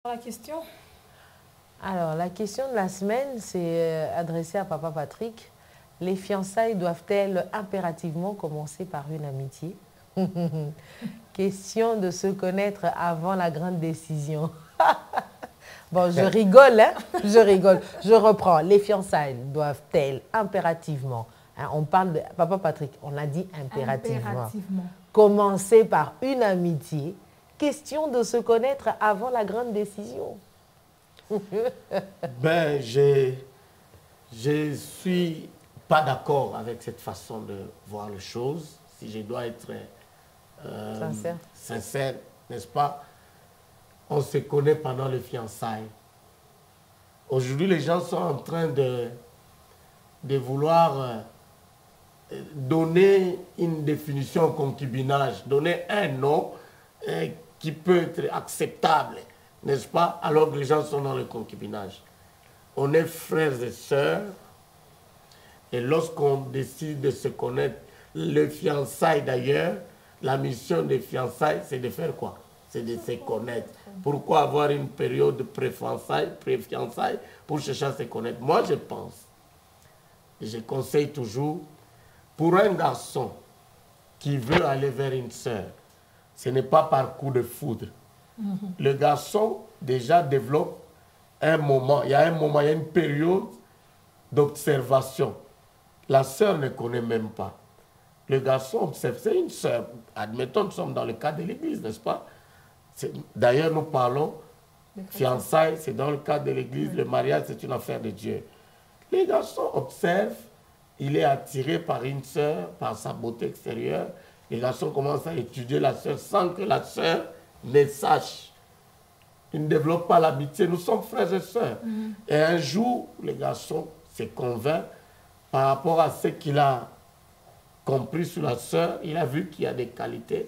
La question? Alors, la question de la semaine, c'est adressée à Papa Patrick. Les fiançailles doivent-elles impérativement commencer par une amitié? Question de se connaître avant la grande décision. Bon, je rigole, hein? Je rigole. Je reprends. Les fiançailles doivent-elles impérativement, hein, on parle de Papa Patrick, on a dit impérativement. Commencer par une amitié. Question de se connaître avant la grande décision. Ben, je suis pas d'accord avec cette façon de voir les choses. Si je dois être sincère, n'est-ce pas? On se connaît pendant les fiançailles. Aujourd'hui, les gens sont en train de vouloir donner une définition au concubinage, donner un nom qui peut être acceptable, n'est-ce pas, alors que les gens sont dans le concubinage. On est frères et sœurs, et lorsqu'on décide de se connaître, le fiançailles d'ailleurs, la mission des fiançailles, c'est de faire quoi? C'est de se connaître. Pourquoi avoir une période de pré-fiançailles pour chercher à se connaître? Moi, je pense, et je conseille toujours, pour un garçon qui veut aller vers une sœur, ce n'est pas par coup de foudre. Le garçon, déjà, développe un moment. Il y a un moment, il y a une période d'observation. La sœur ne connaît même pas. Le garçon observe, c'est une sœur. Admettons, nous sommes dans le cadre de l'église, n'est-ce pas? D'ailleurs, nous parlons fiançailles, c'est dans le cadre de l'église. Le mariage, c'est une affaire de Dieu. Les garçons observent, il est attiré par une sœur, par sa beauté extérieure. Les garçons commencent à étudier la sœur sans que la sœur ne sache. Ils ne développent pas l'amitié. Nous sommes frères et sœurs. Et un jour, le garçon se convainc par rapport à ce qu'il a compris sur la sœur. Il a vu qu'il y a des qualités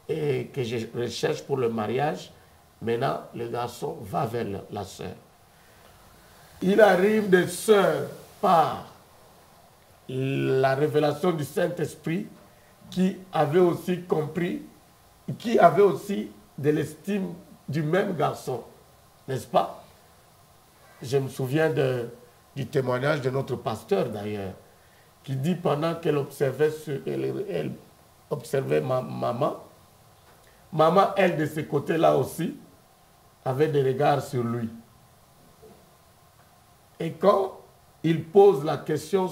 et que je recherche pour le mariage. Maintenant, le garçon va vers la sœur. Il arrive des sœurs par la révélation du Saint-Esprit qui avait aussi compris, qui avait aussi de l'estime du même garçon, n'est-ce pas? Je me souviens du témoignage de notre pasteur d'ailleurs, qui dit pendant qu'elle observait, elle observait maman, elle de ce côté-là aussi, avait des regards sur lui. Et quand il pose la question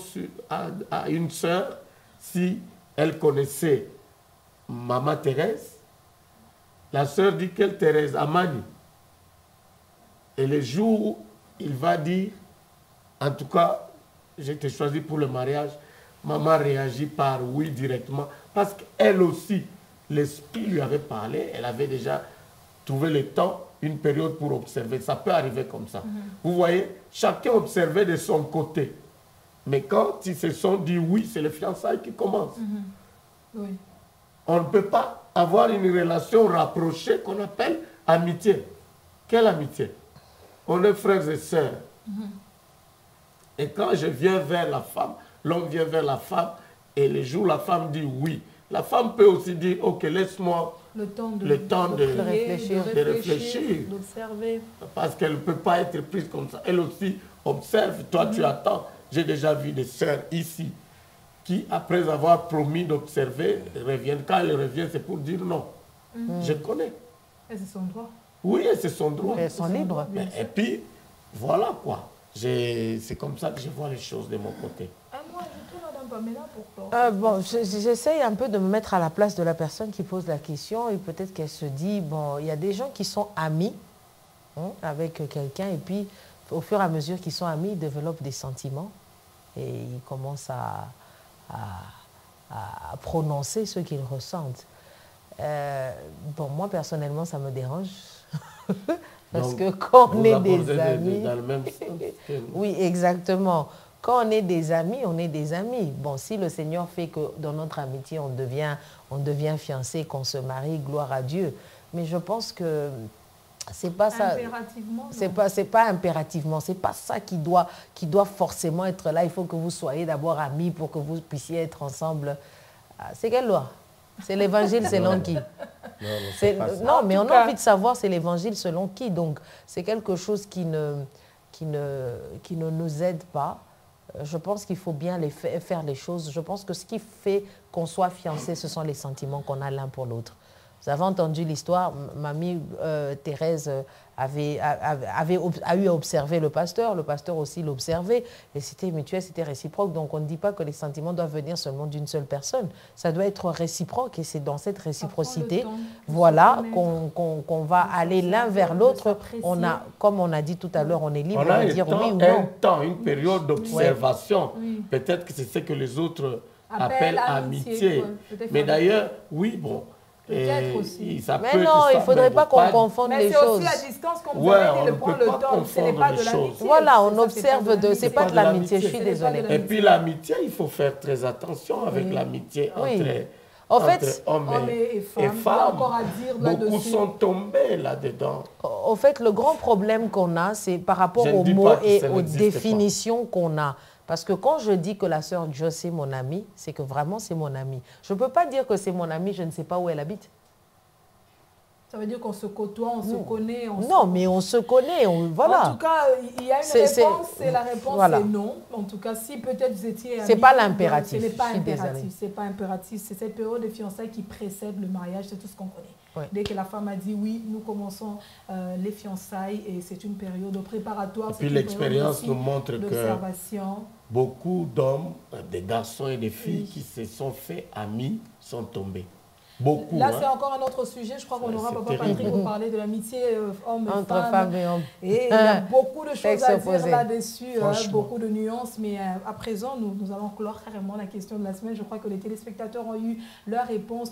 à une sœur, si elle connaissait Maman Thérèse, la sœur dit quelle Thérèse? Amani. Et le jour où il va dire, en tout cas, je t'ai choisi pour le mariage, maman réagit par oui directement, parce qu'elle aussi, l'esprit lui avait parlé, elle avait déjà trouvé le temps, une période pour observer. Ça peut arriver comme ça. Vous voyez, chacun observait de son côté. Mais quand ils se sont dit oui, c'est le fiançailles qui commence. Oui. On ne peut pas avoir une relation rapprochée qu'on appelle amitié. Quelle amitié? On est frères et sœurs. Et quand je viens vers la femme, l'homme vient vers la femme, et le jour où la femme dit oui, la femme peut aussi dire, ok, laisse-moi le temps de réfléchir, d'observer. parce qu'elle ne peut pas être prise comme ça. Elle aussi observe, toi tu attends. J'ai déjà vu des sœurs ici qui, après avoir promis d'observer, reviennent. Quand elles reviennent, c'est pour dire non. Je connais. Et c'est son droit. Oui, c'est son droit. Elles sont libres. Et puis, voilà quoi. C'est comme ça que je vois les choses de mon côté. Moi, je tourne Madame Pamela pour bon, j'essaye un peu de me mettre à la place de la personne qui pose la question et peut-être qu'elle se dit, bon, il y a des gens qui sont amis avec quelqu'un et puis au fur et à mesure qu'ils sont amis, ils développent des sentiments et ils commencent à prononcer ce qu'ils ressentent. Bon, moi, personnellement, ça me dérange. Parce Donc, que quand on est des amis... Dans le même sens que... Oui, exactement. Quand on est des amis, on est des amis. Bon, si le Seigneur fait que dans notre amitié, on devient fiancé, qu'on se marie, gloire à Dieu. Mais je pense que c'est pas ça. Impérativement. C'est pas impérativement. C'est pas ça qui doit forcément être là. Il faut que vous soyez d'abord amis pour que vous puissiez être ensemble. C'est quelle loi? C'est l'évangile selon qui? Non, mais on a envie de savoir c'est l'évangile selon qui. Donc, c'est quelque chose qui ne nous aide pas. Je pense qu'il faut bien faire les choses. Je pense que ce qui fait qu'on soit fiancés, ce sont les sentiments qu'on a l'un pour l'autre. Vous avez entendu l'histoire, mamie Thérèse a eu à observer le pasteur aussi l'observait, et c'était mutuel, c'était réciproque. Donc on ne dit pas que les sentiments doivent venir seulement d'une seule personne. Ça doit être réciproque, et c'est dans cette réciprocité, voilà, qu'on va aller l'un vers l'autre. Comme on a dit tout à l'heure, on est libre de dire oui ou non. Une période d'observation. Oui. Peut-être que c'est ce que les autres appellent amitié. Mais d'ailleurs, oui, bon. Peut-être aussi. Mais non, il ne faudrait pas qu'on confonde les choses. Mais c'est aussi à distance qu'on vous avez dit de prendre le temps. Ce n'est pas de l'amitié. Voilà, on observe de... C'est pas de l'amitié, je suis désolée. Et puis l'amitié, il faut faire très attention avec l'amitié entre hommes et femmes. Beaucoup sont tombés là-dedans. Au fait, le grand problème qu'on a, c'est par rapport aux mots et aux définitions qu'on a. Parce que quand je dis que la sœur Jo, c'est mon amie, c'est que vraiment c'est mon amie. Je ne peux pas dire que c'est mon amie, je ne sais pas où elle habite. Ça veut dire qu'on se côtoie, on se connaît. Mais on se connaît, voilà. En tout cas, il y a une réponse, et la réponse est non. En tout cas, si peut-être vous étiez amis... Ce n'est pas l'impératif. Ce n'est pas impératif, c'est pas impératif. C'est cette période de fiançailles qui précède le mariage, c'est tout ce qu'on connaît. Oui. Dès que la femme a dit oui, nous commençons les fiançailles, et c'est une période préparatoire. Et puis l'expérience nous montre que beaucoup d'hommes, des garçons et des filles qui se sont fait amis sont tombés. Beaucoup. Là, c'est encore un autre sujet. Je crois qu'on aura Papa Patrick pour parler de l'amitié entre femmes et hommes. Et il y a beaucoup de choses à dire là-dessus, beaucoup de nuances. Mais à présent, nous allons clore carrément la question de la semaine. Je crois que les téléspectateurs ont eu leur réponse.